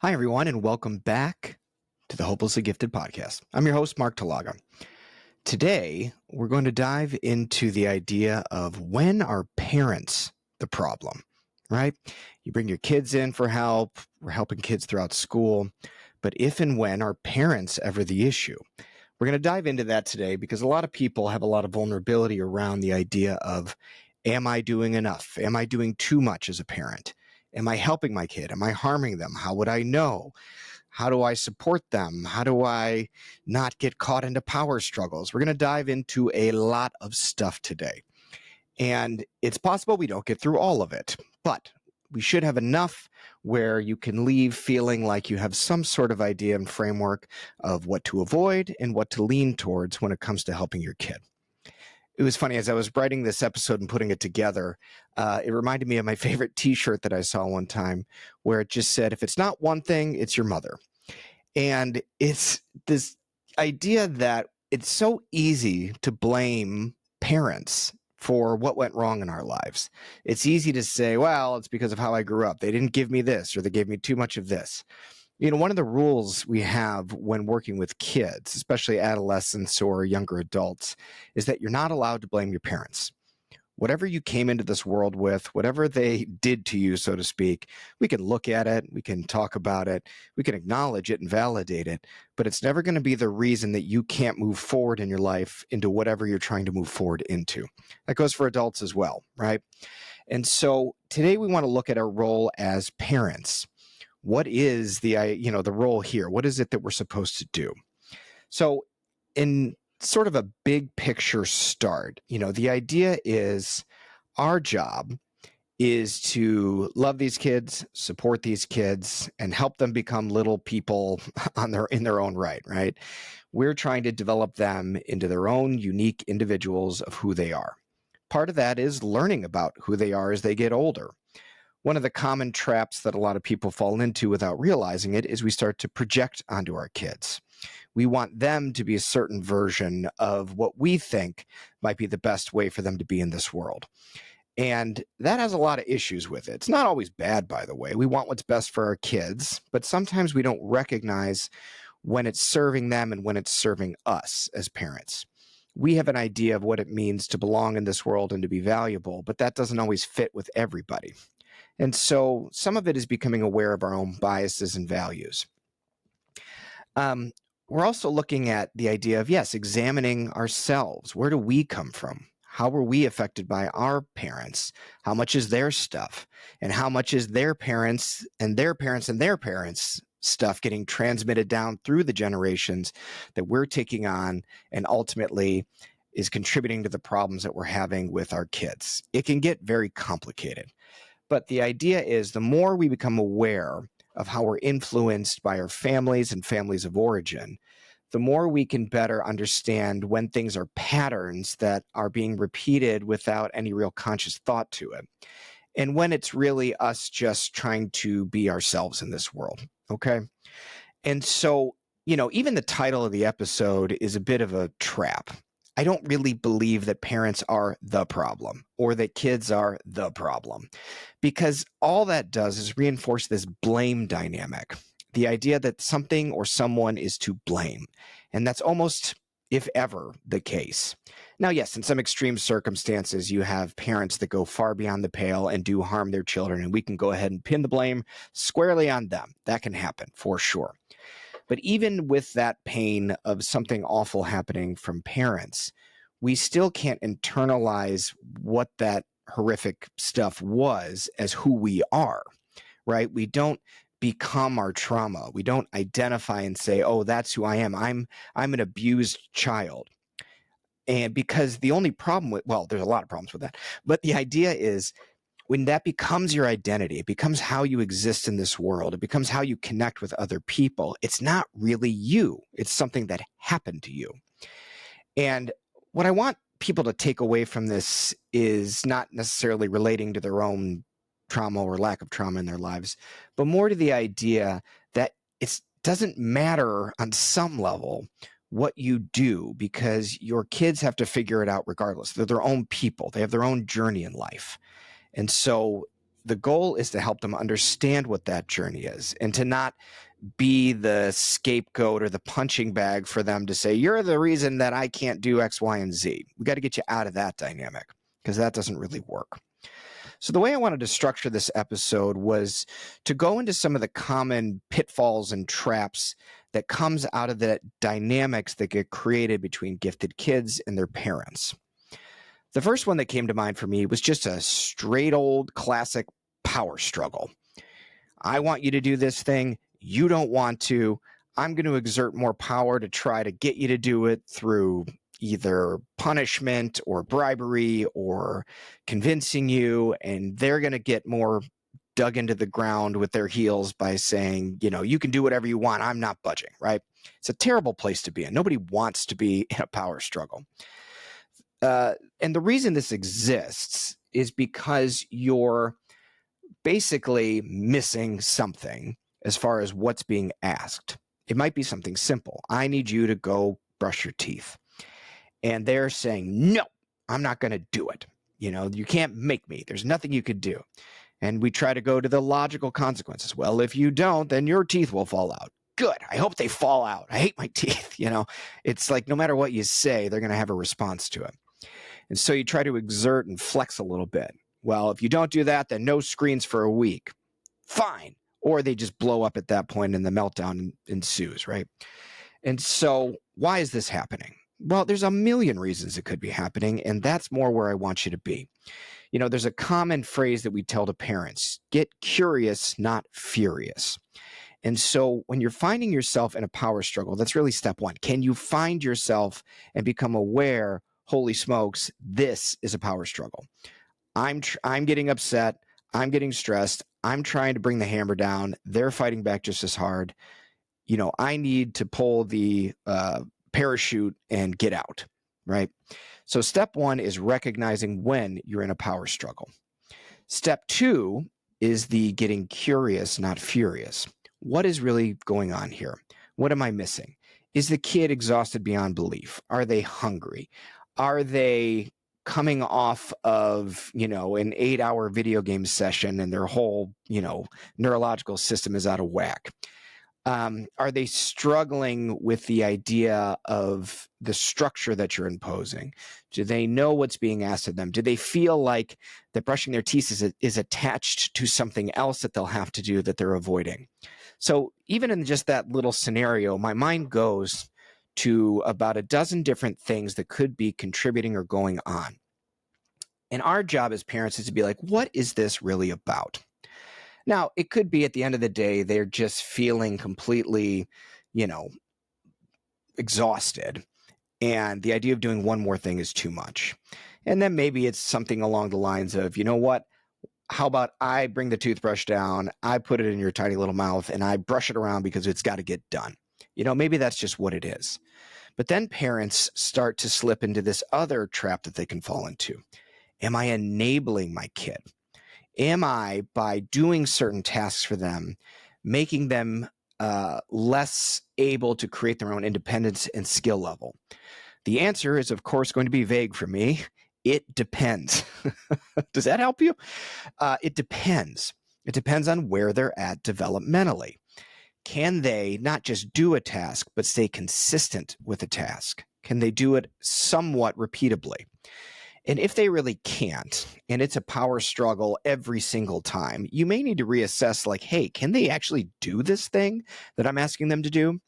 Hi, everyone, and welcome back to the Hopelessly Gifted podcast. I'm your host, Mark Talaga. Today, we're going to dive into the idea of when are parents the problem, right? You bring your kids in for help, we're helping kids throughout school, but if and when are parents ever the issue? We're going to dive into that today because a lot of people have a lot of vulnerability around the idea of, am I doing enough? Am I doing too much as a parent? Am I helping my kid? Am I harming them? How would I know? How do I support them? How do I not get caught into power struggles? We're going to dive into a lot of stuff today. And it's possible we don't get through all of it, but we should have enough where you can leave feeling like you have some sort of idea and framework of what to avoid and what to lean towards when it comes to helping your kid. It was funny, as I was writing this episode and putting it together, it reminded me of my favorite t-shirt that I saw one time where it just said, if it's not one thing, it's your mother. And it's this idea that it's so easy to blame parents for what went wrong in our lives. It's easy to say, well, it's because of how I grew up. They didn't give me this, or they gave me too much of this. One of the rules we have when working with kids, especially adolescents or younger adults, is that you're not allowed to blame your parents. Whatever you came into this world with, whatever they did to you, so to speak, we can look at it, we can talk about it, we can acknowledge it and validate it, but it's never going to be the reason that you can't move forward in your life into whatever you're trying to move forward into. That goes for adults as well, right? And so today we want to look at our role as parents. What is the role here? What is it that we're supposed to do? So in sort of a big picture start, the idea is our job is to love these kids, support these kids, and help them become little people in their own right? We're trying to develop them into their own unique individuals of who they are. Part of that is learning about who they are as they get older. One of the common traps that a lot of people fall into without realizing it is we start to project onto our kids. We want them to be a certain version of what we think might be the best way for them to be in this world. And that has a lot of issues with it. It's not always bad, by the way. We want what's best for our kids, but sometimes we don't recognize when it's serving them and when it's serving us as parents. We have an idea of what it means to belong in this world and to be valuable, but that doesn't always fit with everybody. And so some of it is becoming aware of our own biases and values. We're also looking at the idea of, yes, examining ourselves. Where do we come from? How were we affected by our parents? How much is their stuff? And how much is their parents and their parents and their parents' stuff getting transmitted down through the generations that we're taking on and ultimately is contributing to the problems that we're having with our kids? It can get very complicated. But the idea is the more we become aware of how we're influenced by our families and families of origin, the more we can better understand when things are patterns that are being repeated without any real conscious thought to it. And when it's really us just trying to be ourselves in this world. Okay. And so, even the title of the episode is a bit of a trap. I don't really believe that parents are the problem or that kids are the problem, because all that does is reinforce this blame dynamic, the idea that something or someone is to blame. And that's almost, if ever, the case. Now, yes, in some extreme circumstances, you have parents that go far beyond the pale and do harm their children, and we can go ahead and pin the blame squarely on them. That can happen for sure. But even with that pain of something awful happening from parents, we still can't internalize what that horrific stuff was as who we are, right? We don't become our trauma. We don't identify and say, oh, that's who I am. I'm an abused child. And because the only problem with, well, there's a lot of problems with that, but the idea is when that becomes your identity, it becomes how you exist in this world, it becomes how you connect with other people. It's not really you. It's something that happened to you. And what I want people to take away from this is not necessarily relating to their own trauma or lack of trauma in their lives, but more to the idea that it doesn't matter on some level what you do, because your kids have to figure it out regardless. They're their own people. They have their own journey in life. And so the goal is to help them understand what that journey is and to not be the scapegoat or the punching bag for them to say, you're the reason that I can't do X, Y, and Z. We got to get you out of that dynamic because that doesn't really work. So the way I wanted to structure this episode was to go into some of the common pitfalls and traps that comes out of the dynamics that get created between gifted kids and their parents. The first one that came to mind for me was just a straight old classic power struggle. I want you to do this thing. You don't want to. I'm going to exert more power to try to get you to do it through either punishment or bribery or convincing you, and they're going to get more dug into the ground with their heels by saying, you can do whatever you want. I'm not budging, right? It's a terrible place to be in. Nobody wants to be in a power struggle. And the reason this exists is because you're basically missing something as far as what's being asked. It might be something simple. I need you to go brush your teeth. And they're saying, no, I'm not going to do it. You can't make me. There's nothing you could do. And we try to go to the logical consequences. Well, if you don't, then your teeth will fall out. Good. I hope they fall out. I hate my teeth. It's like no matter what you say, they're going to have a response to it. And so you try to exert and flex a little bit. Well, if you don't do that, then no screens for a week. Fine. Or they just blow up at that point and the meltdown ensues, right? And so why is this happening? Well, there's a million reasons it could be happening, and that's more where I want you to be. There's a common phrase that we tell to parents, get curious, not furious. And so when you're finding yourself in a power struggle, that's really step one. Can you find yourself and become aware, holy smokes, this is a power struggle. I'm getting upset. I'm getting stressed. I'm trying to bring the hammer down. They're fighting back just as hard. I need to pull the parachute and get out, right? So step one is recognizing when you're in a power struggle. Step two is the getting curious, not furious. What is really going on here? What am I missing? Is the kid exhausted beyond belief? Are they hungry? Are they coming off of, an 8-hour video game session and their whole, neurological system is out of whack? Are they struggling with the idea of the structure that you're imposing? Do they know what's being asked of them? Do they feel like that brushing their teeth is attached to something else that they'll have to do that they're avoiding? So even in just that little scenario, my mind goes to about a dozen different things that could be contributing or going on. And our job as parents is to be like, what is this really about? Now, it could be at the end of the day, they're just feeling completely, exhausted. And the idea of doing one more thing is too much. And then maybe it's something along the lines of, you know what? How about I bring the toothbrush down, I put it in your tiny little mouth, and I brush it around because it's got to get done. Maybe that's just what it is. But then parents start to slip into this other trap that they can fall into. Am I enabling my kid? Am I, by doing certain tasks for them, making them less able to create their own independence and skill level? The answer is, of course, going to be vague for me. It depends. Does that help you? It depends. It depends on where they're at developmentally. Can they not just do a task, but stay consistent with a task? Can they do it somewhat repeatably? And if they really can't, and it's a power struggle every single time, you may need to reassess like, hey, can they actually do this thing that I'm asking them to do?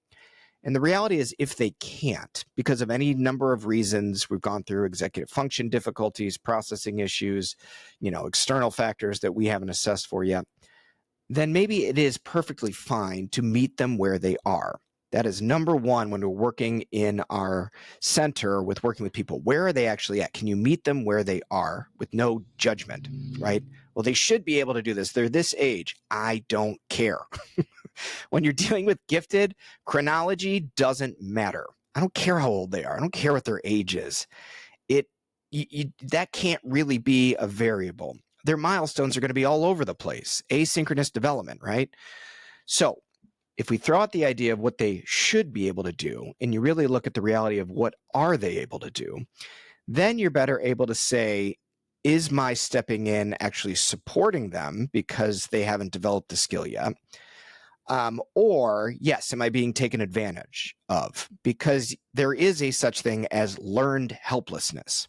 And the reality is if they can't, because of any number of reasons, we've gone through executive function difficulties, processing issues, external factors that we haven't assessed for yet, then maybe it is perfectly fine to meet them where they are. That is number one when we're working in our center with working with people. Where are they actually at? Can you meet them where they are with no judgment, right? Well, they should be able to do this. They're this age. I don't care. When you're dealing with gifted, chronology doesn't matter. I don't care how old they are. I don't care what their age is. That can't really be a variable. Their milestones are going to be all over the place. Asynchronous development, right? So if we throw out the idea of what they should be able to do, and you really look at the reality of what are they able to do, then you're better able to say, is my stepping in actually supporting them because they haven't developed the skill yet? Or yes, am I being taken advantage of? Because there is a such thing as learned helplessness.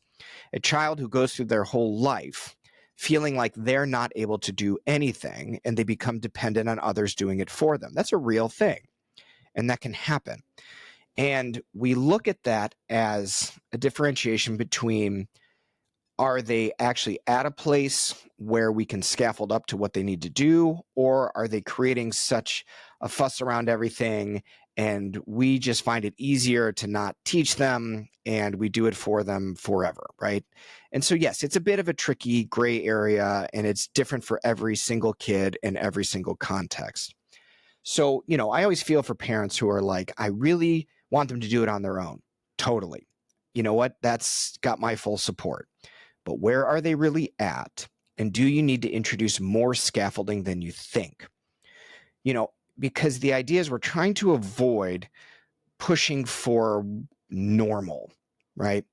A child who goes through their whole life feeling like they're not able to do anything and they become dependent on others doing it for them. That's a real thing, and that can happen. And we look at that as a differentiation between, are they actually at a place where we can scaffold up to what they need to do, or are they creating such a fuss around everything and we just find it easier to not teach them and we do it for them forever, right? And so, yes, it's a bit of a tricky gray area, and it's different for every single kid in every single context. So, I always feel for parents who are like, I really want them to do it on their own. Totally. You know what? That's got my full support. But where are they really at? And do you need to introduce more scaffolding than you think? Because the idea is we're trying to avoid pushing for normal, right?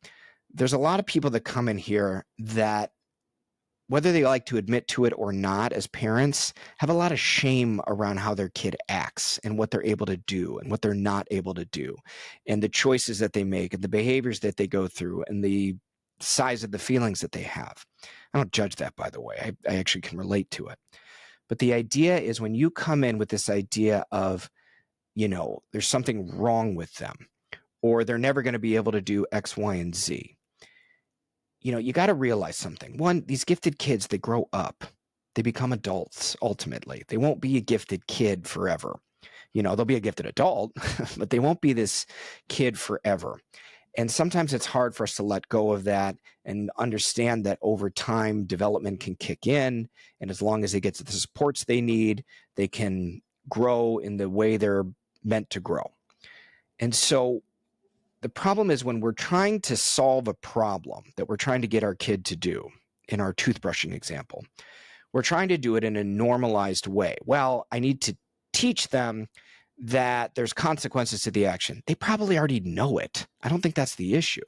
There's a lot of people that come in here that, whether they like to admit to it or not, as parents, have a lot of shame around how their kid acts and what they're able to do and what they're not able to do, and the choices that they make and the behaviors that they go through and the size of the feelings that they have. I don't judge that, by the way. I actually can relate to it. But the idea is, when you come in with this idea of, there's something wrong with them, or they're never going to be able to do X, Y, and Z, you got to realize something. One, these gifted kids, they grow up. They become adults, ultimately. They won't be a gifted kid forever. They'll be a gifted adult, but they won't be this kid forever. And sometimes it's hard for us to let go of that and understand that over time, development can kick in. And as long as they get the supports they need, they can grow in the way they're meant to grow. And so the problem is, when we're trying to solve a problem that we're trying to get our kid to do, in our toothbrushing example, we're trying to do it in a normalized way. Well, I need to teach them that there's consequences to the action. They probably already know it. I don't think that's the issue.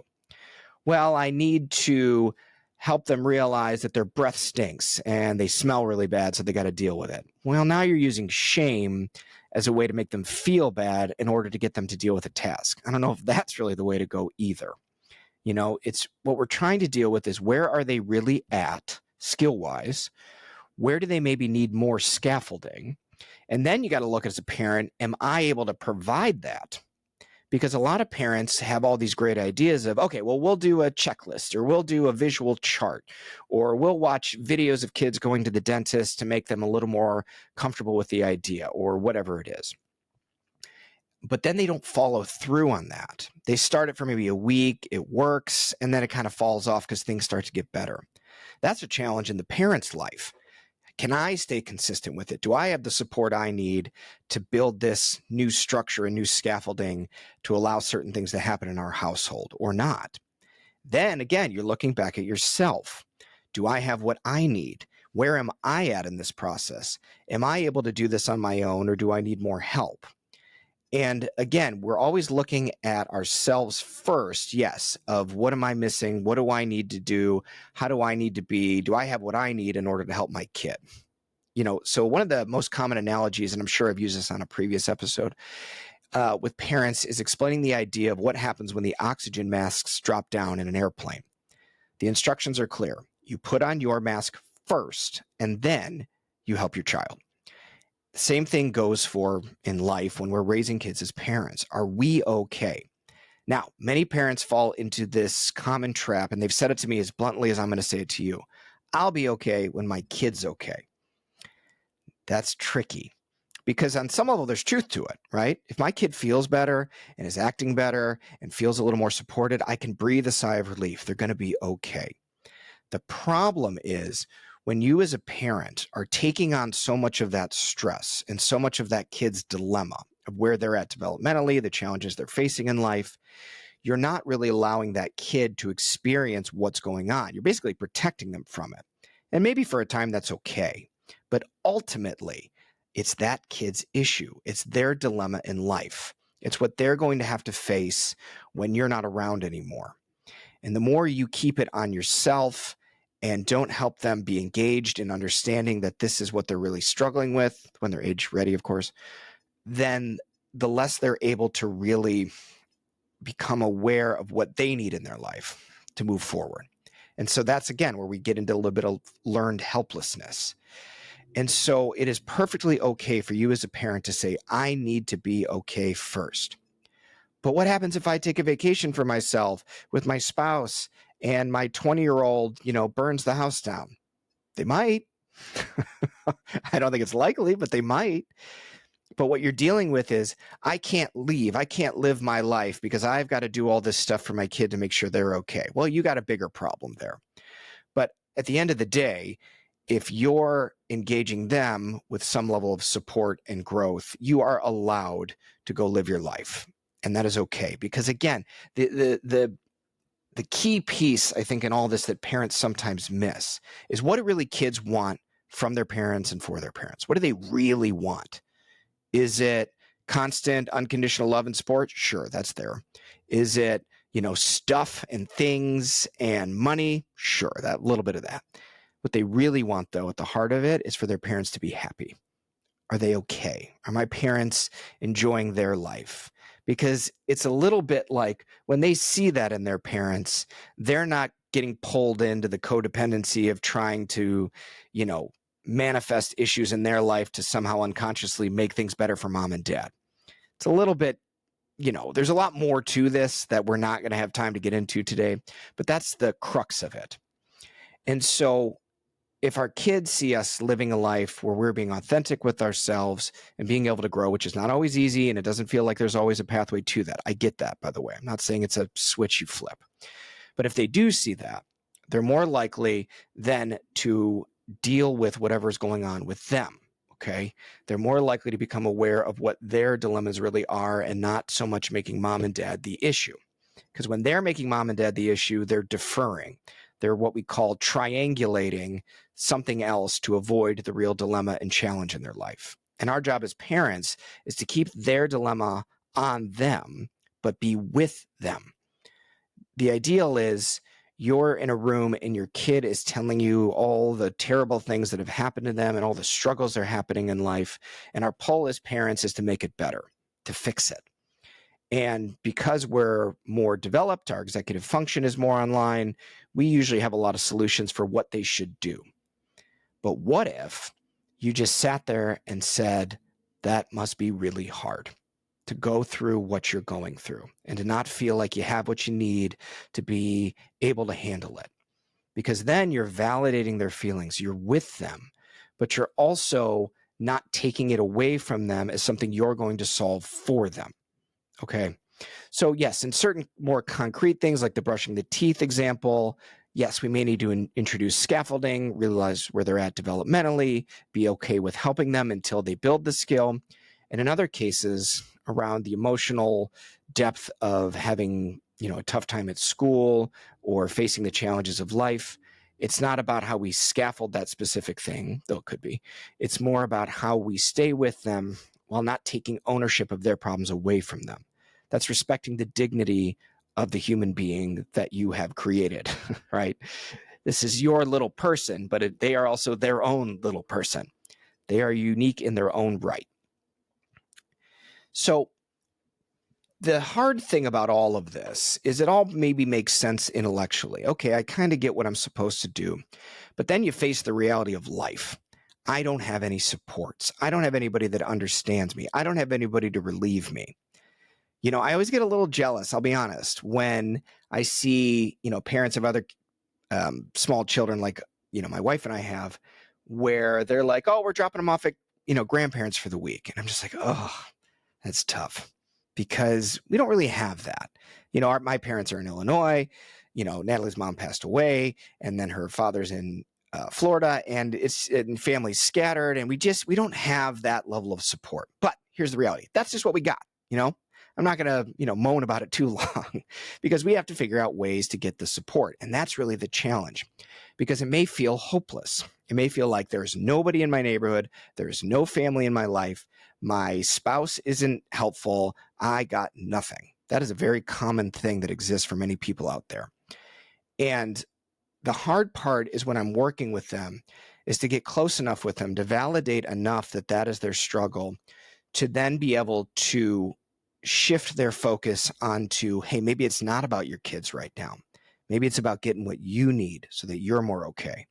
Well, I need to help them realize that their breath stinks and they smell really bad, so they got to deal with it. Well, now you're using shame as a way to make them feel bad in order to get them to deal with a task. I don't know if that's really the way to go either. It's what we're trying to deal with is, where are they really at skill-wise? Where do they maybe need more scaffolding? And then you got to look as a parent, am I able to provide that? Because a lot of parents have all these great ideas of, okay, well, we'll do a checklist, or we'll do a visual chart, or we'll watch videos of kids going to the dentist to make them a little more comfortable with the idea, or whatever it is. But then they don't follow through on that. They start it for maybe a week, it works, and then it kind of falls off because things start to get better. That's a challenge in the parent's life. Can I stay consistent with it? Do I have the support I need to build this new structure and new scaffolding to allow certain things to happen in our household, or not? Then again, you're looking back at yourself. Do I have what I need? Where am I at in this process? Am I able to do this on my own, or do I need more help? And again, we're always looking at ourselves first, yes, of what am I missing? What do I need to do? How do I need to be? Do I have what I need in order to help my kid? So one of the most common analogies, and I'm sure I've used this on a previous episode, with parents, is explaining the idea of what happens when the oxygen masks drop down in an airplane. The instructions are clear. You put on your mask first, and then you help your child. The same thing goes for in life when we're raising kids as parents. Are we okay? Now, many parents fall into this common trap, and they've said it to me as bluntly as I'm going to say it to you. I'll be okay when my kid's okay. That's tricky, because on some level, there's truth to it, right? If my kid feels better and is acting better and feels a little more supported, I can breathe a sigh of relief. They're going to be okay. The problem is, when you as a parent are taking on so much of that stress and so much of that kid's dilemma of where they're at developmentally, the challenges they're facing in life, you're not really allowing that kid to experience what's going on. You're basically protecting them from it. And maybe for a time that's okay. But ultimately, it's that kid's issue. It's their dilemma in life. It's what they're going to have to face when you're not around anymore. And the more you keep it on yourself and don't help them be engaged in understanding that this is what they're really struggling with when they're age ready, of course, then the less they're able to really become aware of what they need in their life to move forward. And so that's, again, where we get into a little bit of learned helplessness. And so it is perfectly okay for you as a parent to say, I need to be okay first. But what happens if I take a vacation for myself with my spouse and my 20-year-old, burns the house down? They might. I don't think it's likely, but they might. But what you're dealing with is, I can't leave. I can't live my life because I've got to do all this stuff for my kid to make sure they're okay. Well, you got a bigger problem there. But at the end of the day, if you're engaging them with some level of support and growth, you are allowed to go live your life. And that is okay. Because again, the key piece, I think, in all this that parents sometimes miss is, what do really kids want from their parents and for their parents? What do they really want? Is it constant unconditional love and support? Sure, that's there. Is it, stuff and things and money? Sure, that little bit of that. What they really want, though, at the heart of it, is for their parents to be happy. Are they okay? Are my parents enjoying their life? Because it's a little bit like, when they see that in their parents, they're not getting pulled into the codependency of trying to, manifest issues in their life to somehow unconsciously make things better for mom and dad. It's a little bit, there's a lot more to this that we're not going to have time to get into today, but that's the crux of it. And so if our kids see us living a life where we're being authentic with ourselves and being able to grow, which is not always easy, and it doesn't feel like there's always a pathway to that. I get that, by the way. I'm not saying it's a switch you flip. But if they do see that, they're more likely then to deal with whatever's going on with them. Okay. They're more likely to become aware of what their dilemmas really are, and not so much making mom and dad the issue. Because when they're making mom and dad the issue, they're deferring. They're what we call triangulating something else to avoid the real dilemma and challenge in their life. And our job as parents is to keep their dilemma on them, but be with them. The ideal is, you're in a room and your kid is telling you all the terrible things that have happened to them and all the struggles that are happening in life. And our pull as parents is to make it better, to fix it. And because we're more developed, our executive function is more online, we usually have a lot of solutions for what they should do. But what if you just sat there and said, that must be really hard to go through what you're going through, and to not feel like you have what you need to be able to handle it. Because then you're validating their feelings, you're with them, but you're also not taking it away from them as something you're going to solve for them. Okay. So yes, in certain more concrete things like the brushing the teeth example, yes, we may need to introduce scaffolding, realize where they're at developmentally, be okay with helping them until they build the skill. And in other cases, around the emotional depth of having, a tough time at school or facing the challenges of life, it's not about how we scaffold that specific thing, though it could be. It's more about how we stay with them while not taking ownership of their problems away from them. That's respecting the dignity of the human being that you have created, right? This is your little person, but they are also their own little person. They are unique in their own right. So the hard thing about all of this is, it all maybe makes sense intellectually. Okay, I kind of get what I'm supposed to do. But then you face the reality of life. I don't have any supports. I don't have anybody that understands me. I don't have anybody to relieve me. I always get a little jealous, I'll be honest, when I see, parents of other small children like, my wife and I have, where they're like, oh, we're dropping them off at, grandparents for the week. And I'm just like, oh, that's tough, because we don't really have that. My parents are in Illinois, Natalie's mom passed away, and then her father's in Florida, and family's scattered, and we don't have that level of support. But here's the reality. That's just what we got, I'm not going to, moan about it too long, because we have to figure out ways to get the support. And that's really the challenge, because it may feel hopeless. It may feel like there's nobody in my neighborhood. There's no family in my life. My spouse isn't helpful. I got nothing. That is a very common thing that exists for many people out there. And The hard part is when I'm working with them is to get close enough with them to validate enough that that is their struggle, to then be able to shift their focus onto, hey, maybe it's not about your kids right now. Maybe it's about getting what you need so that you're more okay.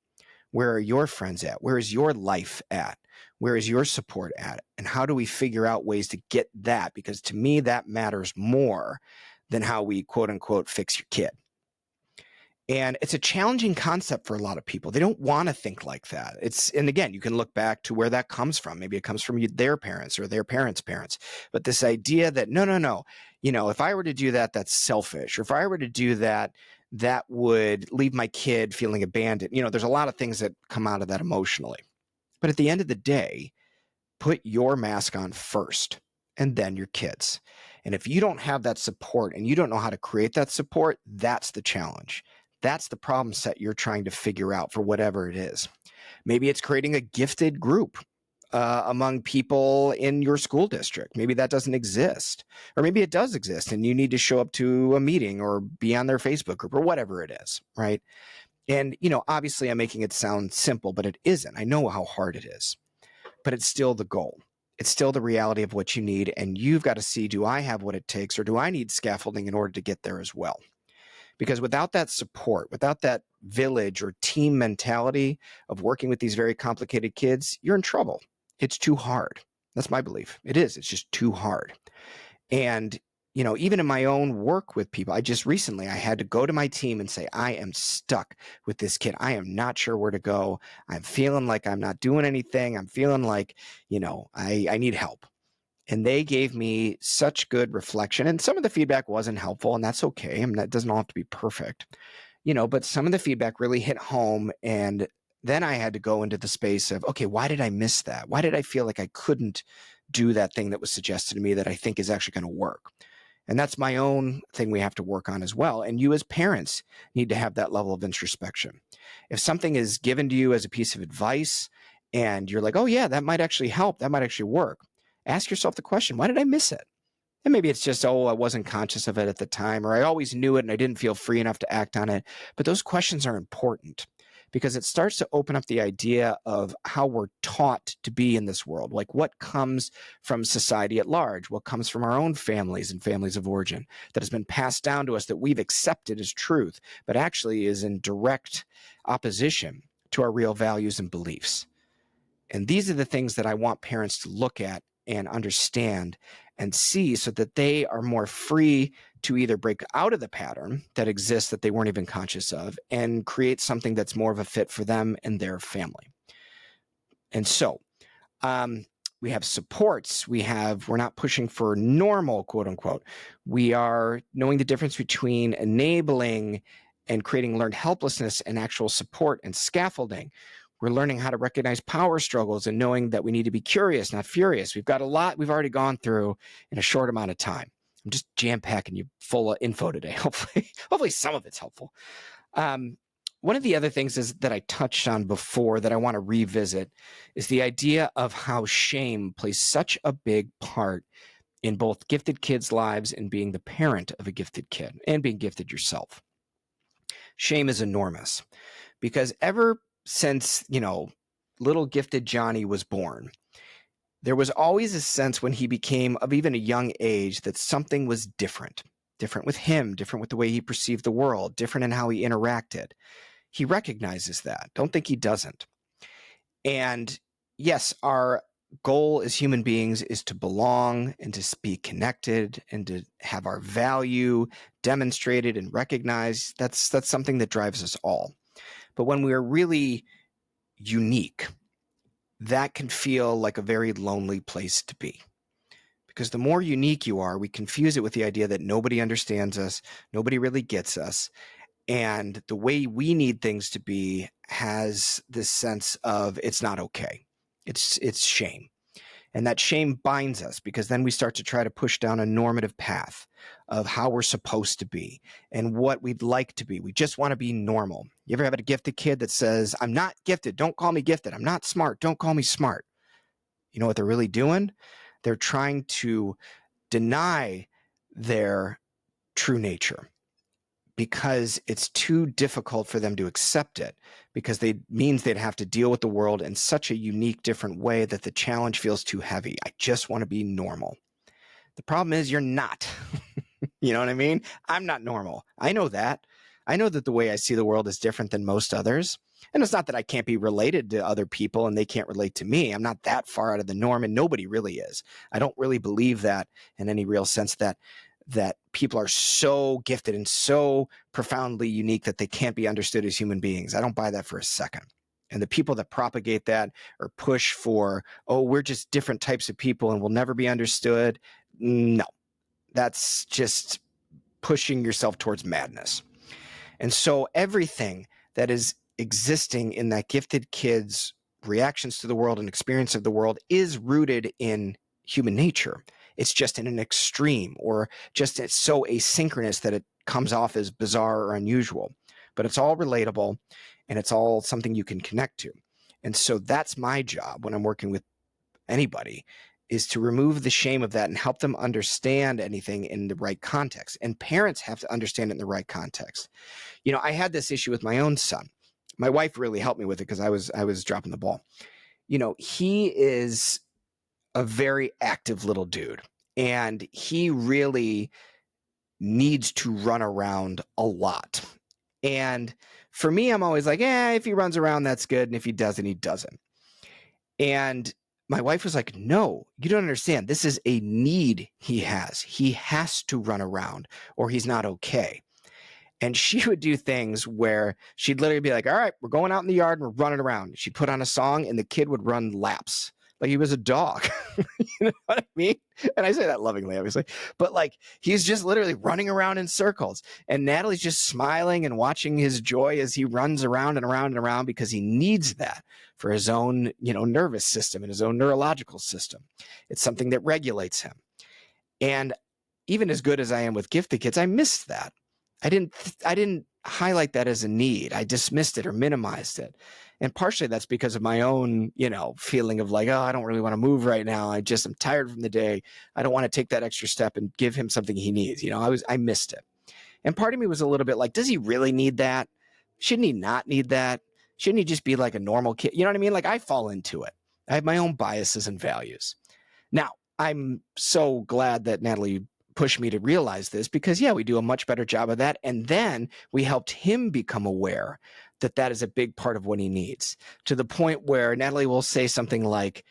Where are your friends at? Where is your life at? Where is your support at? And how do we figure out ways to get that? Because to me, that matters more than how we quote unquote fix your kid. And it's a challenging concept for a lot of people. They don't want to think like that. And again, you can look back to where that comes from. Maybe it comes from their parents or their parents' parents. But this idea that, no, if I were to do that, that's selfish. Or if I were to do that, that would leave my kid feeling abandoned. There's a lot of things that come out of that emotionally. But at the end of the day, put your mask on first and then your kids. And if you don't have that support and you don't know how to create that support, that's the challenge. That's the problem set you're trying to figure out for whatever it is. Maybe it's creating a gifted group among people in your school district. Maybe that doesn't exist. Or maybe it does exist and you need to show up to a meeting or be on their Facebook group or whatever it is, right? And, obviously I'm making it sound simple, but it isn't. I know how hard it is, but it's still the goal. It's still the reality of what you need. And you've got to see, do I have what it takes or do I need scaffolding in order to get there as well? Because without that support, without that village or team mentality of working with these very complicated kids, you're in trouble. It's too hard. That's my belief. It is. It's just too hard. And, even in my own work with people, I had to go to my team and say, I am stuck with this kid. I am not sure where to go. I'm feeling like I'm not doing anything. I'm feeling like, I need help. And they gave me such good reflection. And some of the feedback wasn't helpful, and that's okay. I mean, that doesn't all have to be perfect, but some of the feedback really hit home. And then I had to go into the space of, okay, why did I miss that? Why did I feel like I couldn't do that thing that was suggested to me that I think is actually going to work? And that's my own thing we have to work on as well. And you as parents need to have that level of introspection. If something is given to you as a piece of advice and you're like, oh yeah, that might actually help, that might actually work, ask yourself the question, why did I miss it? And maybe it's just, oh, I wasn't conscious of it at the time, or I always knew it and I didn't feel free enough to act on it. But those questions are important because it starts to open up the idea of how we're taught to be in this world, like what comes from society at large, what comes from our own families and families of origin that has been passed down to us that we've accepted as truth, but actually is in direct opposition to our real values and beliefs. And these are the things that I want parents to look at and understand and see so that they are more free to either break out of the pattern that exists that they weren't even conscious of and create something that's more of a fit for them and their family. And so we have supports. We're not pushing for normal, quote unquote. We are knowing the difference between enabling and creating learned helplessness and actual support and scaffolding. We're learning how to recognize power struggles and knowing that we need to be curious, not furious. We've got a lot we've already gone through in a short amount of time. I'm just jam-packing you full of info today. Hopefully some of it's helpful. One of the other things that I touched on before that I want to revisit is the idea of how shame plays such a big part in both gifted kids' lives and being the parent of a gifted kid and being gifted yourself. Shame is enormous because ever since, little gifted Johnny was born, there was always a sense when he became of even a young age that something was different with him, different with the way he perceived the world, different in how he interacted. He recognizes that. Don't think he doesn't. And yes, our goal as human beings is to belong and to be connected and to have our value demonstrated and recognized. That's something that drives us all. But when we are really unique, that can feel like a very lonely place to be. Because the more unique you are, we confuse it with the idea that nobody understands us, nobody really gets us. And the way we need things to be has this sense of it's not okay. It's shame. And that shame binds us because then we start to try to push down a normative path of how we're supposed to be and what we'd like to be. We just want to be normal. You ever have a gifted kid that says, I'm not gifted, don't call me gifted. I'm not smart, don't call me smart. You know what they're really doing? They're trying to deny their true nature because it's too difficult for them to accept it, because they means they'd have to deal with the world in such a unique, different way that the challenge feels too heavy. I just want to be normal. The problem is you're not. You know what I mean? I'm not normal. I know that. I know that the way I see the world is different than most others. And it's not that I can't be related to other people and they can't relate to me. I'm not that far out of the norm, and nobody really is. I don't really believe that in any real sense, that people are so gifted and so profoundly unique that they can't be understood as human beings. I don't buy that for a second. And the people that propagate that or push for, oh, we're just different types of people and we'll never be understood. No, that's just pushing yourself towards madness. And so everything that is existing in that gifted kid's reactions to the world and experience of the world is rooted in human nature. It's just in an extreme, or just it's so asynchronous that it comes off as bizarre or unusual. But it's all relatable, and it's all something you can connect to. And so that's my job when I'm working with anybody, is to remove the shame of that and help them understand anything in the right context. And parents have to understand it in the right context. I had this issue with my own son. My wife really helped me with it because I was dropping the ball. He is a very active little dude, and he really needs to run around a lot. And for me, I'm always like, if he runs around, that's good. And if he doesn't, he doesn't. And my wife was like, no, you don't understand. This is a need he has. He has to run around or he's not okay. And she would do things where she'd literally be like, all right, we're going out in the yard and we're running around. She'd put on a song and the kid would run laps like he was a dog. You know what I mean? And I say that lovingly, obviously. But like, he's just literally running around in circles. And Natalie's just smiling and watching his joy as he runs around and around and around, because he needs that for his own, nervous system and his own neurological system. It's something that regulates him. And even as good as I am with gifted kids, I missed that. I didn't highlight that as a need. I dismissed it or minimized it. And partially that's because of my own, feeling of like, oh, I don't really want to move right now. I'm tired from the day. I don't want to take that extra step and give him something he needs. I missed it. And part of me was a little bit like, does he really need that? Shouldn't he not need that? Shouldn't he just be like a normal kid? You know what I mean? Like, I fall into it. I have my own biases and values. Now, I'm so glad that Natalie pushed me to realize this, because we do a much better job of that. And then we helped him become aware that that is a big part of what he needs, to the point where Natalie will say something like,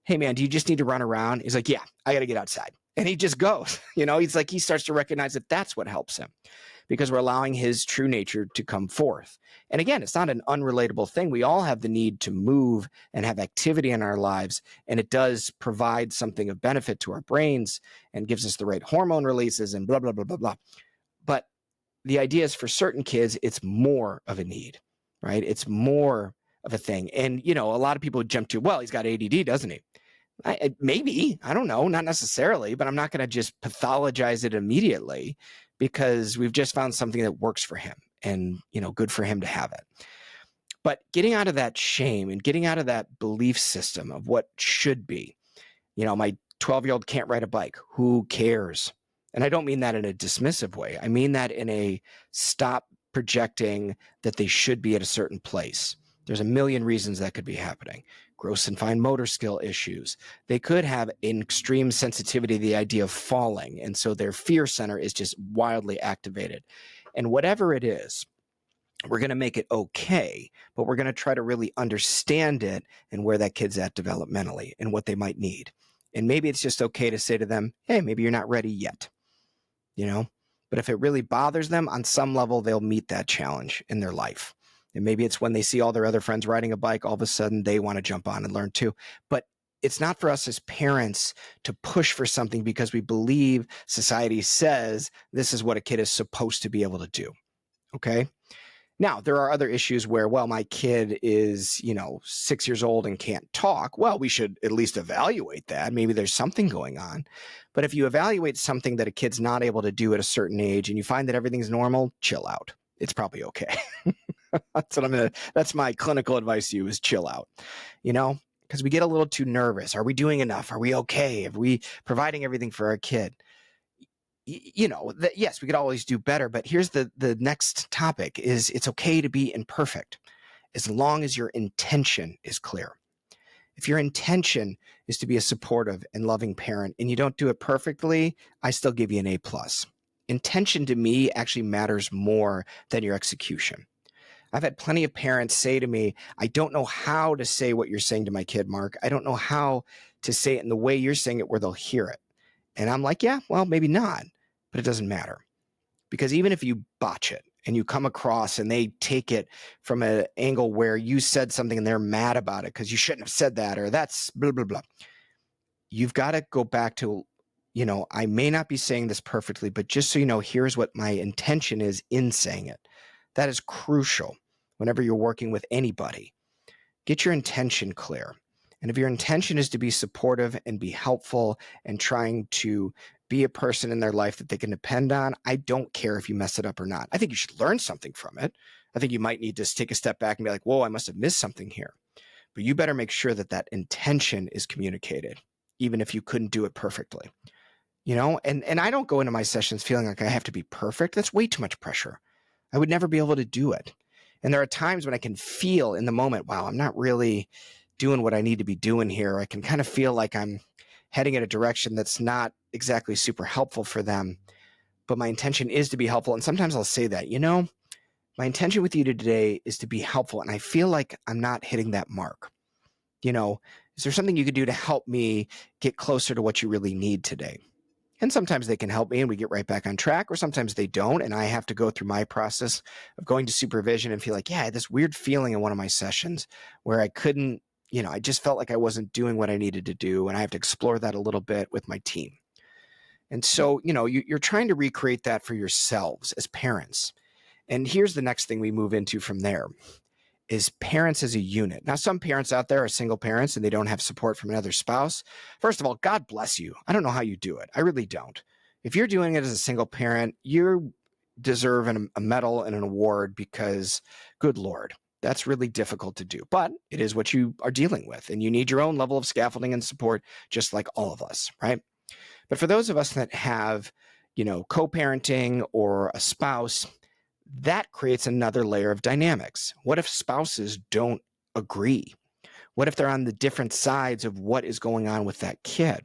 hey man, do you just need to run around? He's like, yeah, I got to get outside. And he just goes, he's like, he starts to recognize that that's what helps him, because we're allowing his true nature to come forth. And again, it's not an unrelatable thing. We all have the need to move and have activity in our lives, and it does provide something of benefit to our brains and gives us the right hormone releases and blah, blah, blah, blah, blah. But the idea is, for certain kids, it's more of a need, right? It's more of a thing. And, a lot of people jump to, well, he's got ADD, doesn't he? Maybe, I don't know, not necessarily, but I'm not going to just pathologize it immediately, because we've just found something that works for him and, good for him to have it. But getting out of that shame and getting out of that belief system of what should be, my 12-year-old can't ride a bike. Who cares? And I don't mean that in a dismissive way. I mean that in a stop projecting that they should be at a certain place. There's a million reasons that could be happening. Gross and fine motor skill issues. They could have an extreme sensitivity to the idea of falling, and so their fear center is just wildly activated. And whatever it is, we're going to make it okay, but we're going to try to really understand it and where that kid's at developmentally and what they might need. And maybe it's just okay to say to them, hey, maybe you're not ready yet, But if it really bothers them, on some level, they'll meet that challenge in their life. And maybe it's when they see all their other friends riding a bike, all of a sudden they want to jump on and learn too. But it's not for us as parents to push for something because we believe society says this is what a kid is supposed to be able to do. Okay? Now, there are other issues where, well, my kid is, 6 years old and can't talk. Well, we should at least evaluate that. Maybe there's something going on. But if you evaluate something that a kid's not able to do at a certain age and you find that everything's normal, chill out. It's probably okay. That's my clinical advice to you, is chill out, because we get a little too nervous. Are we doing enough? Are we okay? Are we providing everything for our kid? yes, we could always do better, but here's the next topic is it's okay to be imperfect as long as your intention is clear. If your intention is to be a supportive and loving parent and you don't do it perfectly, I still give you an A+. Intention to me actually matters more than your execution. I've had plenty of parents say to me, I don't know how to say what you're saying to my kid, Mark. I don't know how to say it in the way you're saying it where they'll hear it. And I'm like, yeah, well, maybe not, but it doesn't matter. Because even if you botch it and you come across and they take it from an angle where you said something and they're mad about it because you shouldn't have said that, or that's blah, blah, blah. You've got to go back to, I may not be saying this perfectly, but just so you know, here's what my intention is in saying it. That is crucial whenever you're working with anybody. Get your intention clear. And if your intention is to be supportive and be helpful and trying to be a person in their life that they can depend on, I don't care if you mess it up or not. I think you should learn something from it. I think you might need to take a step back and be like, whoa, I must have missed something here. But you better make sure that that intention is communicated, even if you couldn't do it perfectly. And I don't go into my sessions feeling like I have to be perfect. That's way too much pressure. I would never be able to do it. And there are times when I can feel in the moment, wow, I'm not really doing what I need to be doing here. I can kind of feel like I'm heading in a direction that's not exactly super helpful for them. But my intention is to be helpful. And sometimes I'll say that, my intention with you today is to be helpful. And I feel like I'm not hitting that mark. Is there something you could do to help me get closer to what you really need today? And sometimes they can help me and we get right back on track, or sometimes they don't. And I have to go through my process of going to supervision and feel like, yeah, I had this weird feeling in one of my sessions where I couldn't, I just felt like I wasn't doing what I needed to do. And I have to explore that a little bit with my team. And so, you're trying to recreate that for yourselves as parents. And here's the next thing we move into from there is parents as a unit. Now, some parents out there are single parents and they don't have support from another spouse. First of all, God bless you. I don't know how you do it. I really don't. If you're doing it as a single parent, you deserve a medal and an award because, good Lord, that's really difficult to do. But it is what you are dealing with, and you need your own level of scaffolding and support, just like all of us, right? But for those of us that have, co-parenting or a spouse, that creates another layer of dynamics. What if spouses don't agree? What if they're on the different sides of what is going on with that kid?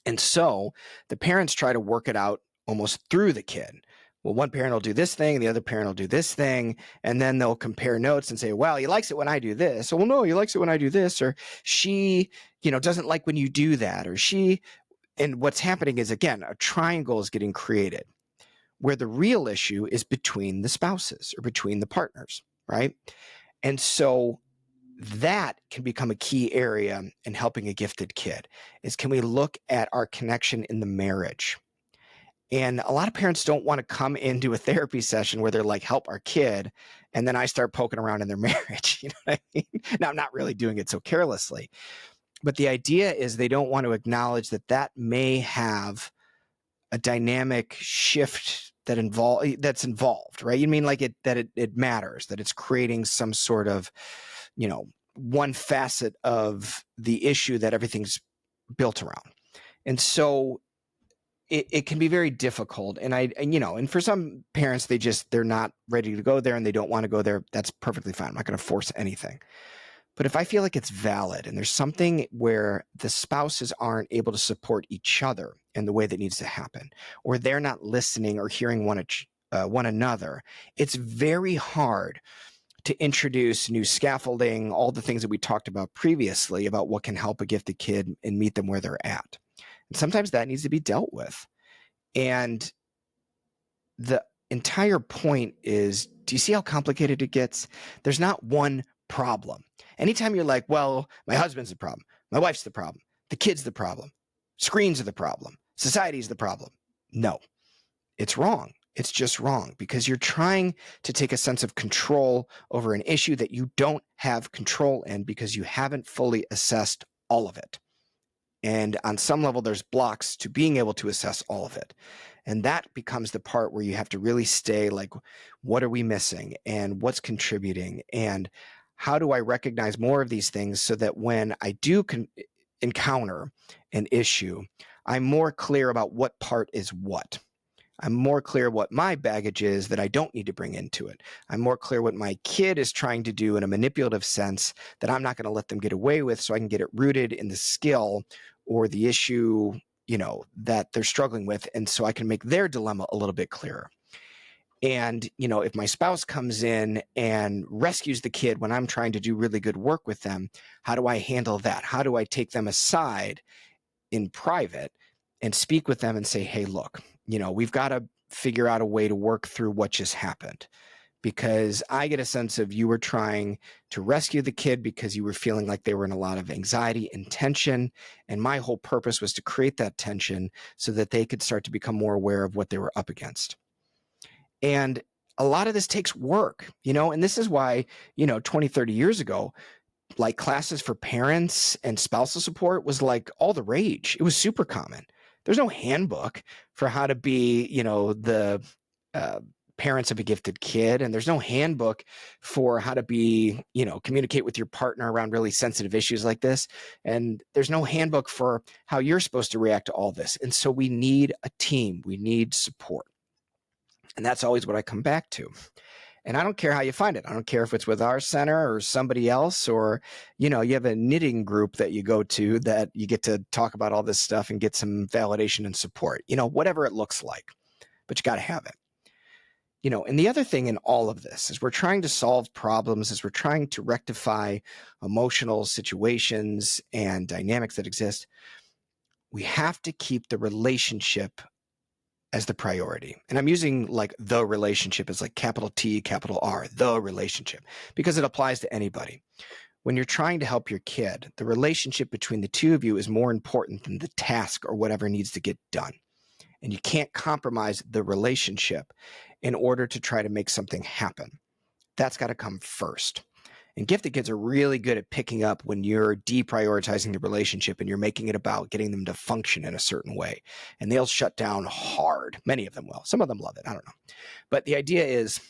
And so the parents try to work it out almost through the kid. Well, one parent will do this thing, the other parent will do this thing, and then they'll compare notes and say, well, he likes it when I do this. So, well, no, he likes it when I do this, or she, doesn't like when you do that, or she, and what's happening is, again, a triangle is getting created where the real issue is between the spouses or between the partners, right? And so that can become a key area in helping a gifted kid is, can we look at our connection in the marriage? And a lot of parents don't want to come into a therapy session where they're like, help our kid. And then I start poking around in their marriage. You know what I mean? Now, I'm not really doing it so carelessly, but the idea is they don't want to acknowledge that that may have a dynamic shift that's involved, right? You mean like it matters, that it's creating some sort of, one facet of the issue that everything's built around. And so it can be very difficult. And for some parents, they're not ready to go there and they don't want to go there. That's perfectly fine. I'm not going to force anything. But if I feel like it's valid and there's something where the spouses aren't able to support each other in the way that needs to happen, or they're not listening or hearing one another, it's very hard to introduce new scaffolding, all the things that we talked about previously about what can help a gifted kid and meet them where they're at. And sometimes that needs to be dealt with. And the entire point is, do you see how complicated it gets? There's not one problem. Anytime you're like, well, my husband's the problem, my wife's the problem, the kid's the problem, screens are the problem, society's the problem. No, it's wrong. It's just wrong because you're trying to take a sense of control over an issue that you don't have control in because you haven't fully assessed all of it. And on some level, there's blocks to being able to assess all of it. And that becomes the part where you have to really stay like, what are we missing and what's contributing? And how do I recognize more of these things so that when I do encounter an issue, I'm more clear about what part is what. I'm more clear what my baggage is that I don't need to bring into it. I'm more clear what my kid is trying to do in a manipulative sense that I'm not going to let them get away with, so I can get it rooted in the skill or the issue, that they're struggling with. And so I can make their dilemma a little bit clearer. And, if my spouse comes in and rescues the kid when I'm trying to do really good work with them, how do I handle that? How do I take them aside in private and speak with them and say, hey, look, we've got to figure out a way to work through what just happened, because I get a sense of you were trying to rescue the kid because you were feeling like they were in a lot of anxiety and tension. And my whole purpose was to create that tension so that they could start to become more aware of what they were up against. And a lot of this takes work, and this is why, 20, 30 years ago, like classes for parents and spousal support was like all the rage. It was super common. There's no handbook for how to be, the parents of a gifted kid. And there's no handbook for how to be, communicate with your partner around really sensitive issues like this. And there's no handbook for how you're supposed to react to all this. And so we need a team. We need support. And that's always what I come back to. And I don't care how you find it. I don't care if it's with our center or somebody else, or, you have a knitting group that you go to that you get to talk about all this stuff and get some validation and support, whatever it looks like, but you got to have it. And the other thing in all of this is we're trying to solve problems, as we're trying to rectify emotional situations and dynamics that exist. We have to keep the relationship as the priority. And I'm using like the relationship as like capital T, capital R, the relationship, because it applies to anybody. When you're trying to help your kid, the relationship between the two of you is more important than the task or whatever needs to get done. And you can't compromise the relationship in order to try to make something happen. That's got to come first. And gifted kids are really good at picking up when you're deprioritizing the relationship and you're making it about getting them to function in a certain way. And they'll shut down hard. Many of them will. Some of them love it. I don't know. But the idea is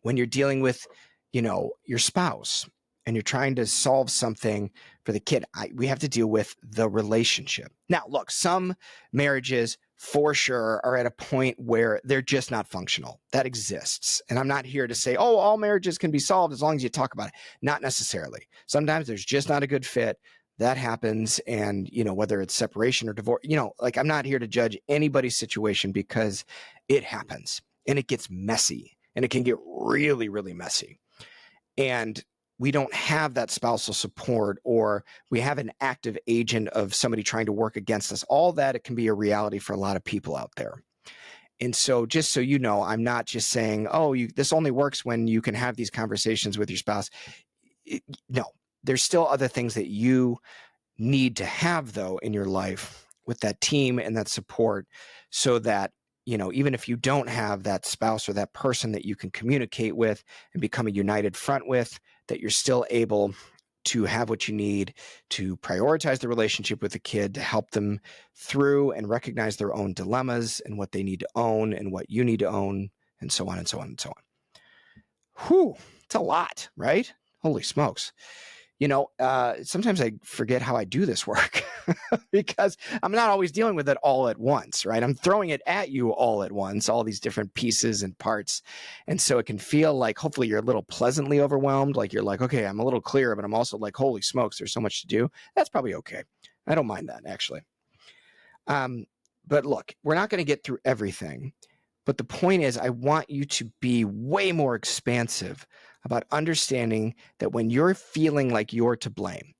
when you're dealing with, your spouse and you're trying to solve something for the kid, we have to deal with the relationship. Now, look, some marriages for sure are at a point where they're just not functional. That exists. And I'm not here to say, oh, all marriages can be solved as long as you talk about it. Not necessarily. Sometimes there's just not a good fit. That happens. And, whether it's separation or divorce, I'm not here to judge anybody's situation, because it happens and it gets messy and it can get really, really messy. And we don't have that spousal support, or we have an active agent of somebody trying to work against us. All that, it can be a reality for a lot of people out there. And so just so you know, I'm not just saying, oh, this only works when you can have these conversations with your spouse. No, there's still other things that you need to have, though, in your life with that team and that support, so that, even if you don't have that spouse or that person that you can communicate with and become a united front with, that you're still able to have what you need to prioritize the relationship with the kid, to help them through and recognize their own dilemmas and what they need to own and what you need to own, and so on and so on and so on. Whew, it's a lot, right? Holy smokes. Sometimes I forget how I do this work because I'm not always dealing with it all at once, right? I'm throwing it at you all at once, all these different pieces and parts. And so it can feel like, hopefully you're a little pleasantly overwhelmed. Like you're like, okay, I'm a little clearer, but I'm also like, holy smokes, there's so much to do. That's probably okay. I don't mind that, actually. But look, we're not going to get through everything. But the point is, I want you to be way more expansive about understanding that when you're feeling like you're to blame,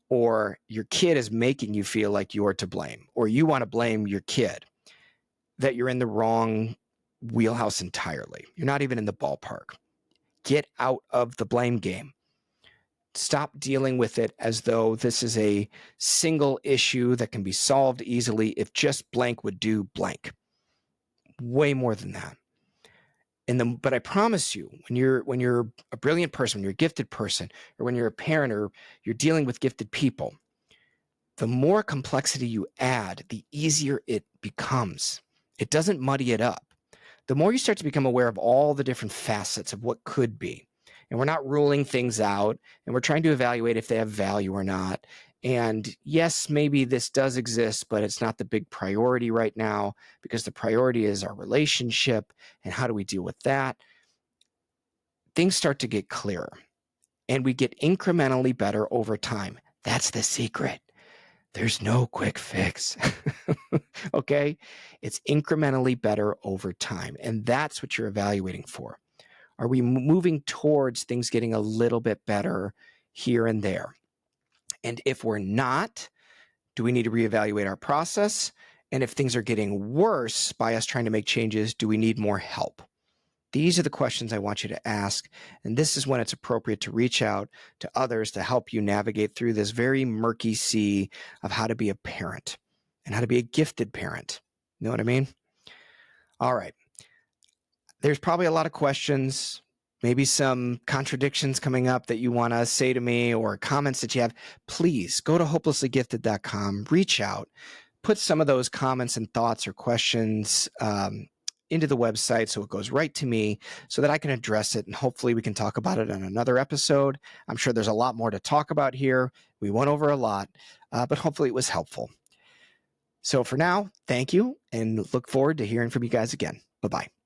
or your kid is making you feel like you're to blame, or you want to blame your kid, that you're in the wrong wheelhouse entirely. You're not even in the ballpark. Get out of the blame game. Stop dealing with it as though this is a single issue that can be solved easily if just blank would do blank. Way more than that. But I promise you, when you're a brilliant person, when you're a gifted person, or when you're a parent, or you're dealing with gifted people, the more complexity you add, the easier it becomes. It doesn't muddy it up. The more you start to become aware of all the different facets of what could be, and we're not ruling things out, and we're trying to evaluate if they have value or not, And yes, maybe this does exist, but it's not the big priority right now, because the priority is our relationship and how do we deal with that. Things start to get clearer and we get incrementally better over time. That's the secret. There's no quick fix. Okay? It's incrementally better over time. And that's what you're evaluating for. Are we moving towards things getting a little bit better here and there? And if we're not, do we need to reevaluate our process? And if things are getting worse by us trying to make changes, do we need more help? These are the questions I want you to ask. And this is when it's appropriate to reach out to others to help you navigate through this very murky sea of how to be a parent and how to be a gifted parent. You know what I mean? All right. There's probably a lot of questions, maybe some contradictions coming up that you want to say to me, or comments that you have. Please go to hopelesslygifted.com, reach out, put some of those comments and thoughts or questions into the website so it goes right to me so that I can address it, and hopefully we can talk about it on another episode. I'm sure there's a lot more to talk about here. We went over a lot, but hopefully it was helpful. So for now, thank you, and look forward to hearing from you guys again. Bye-bye.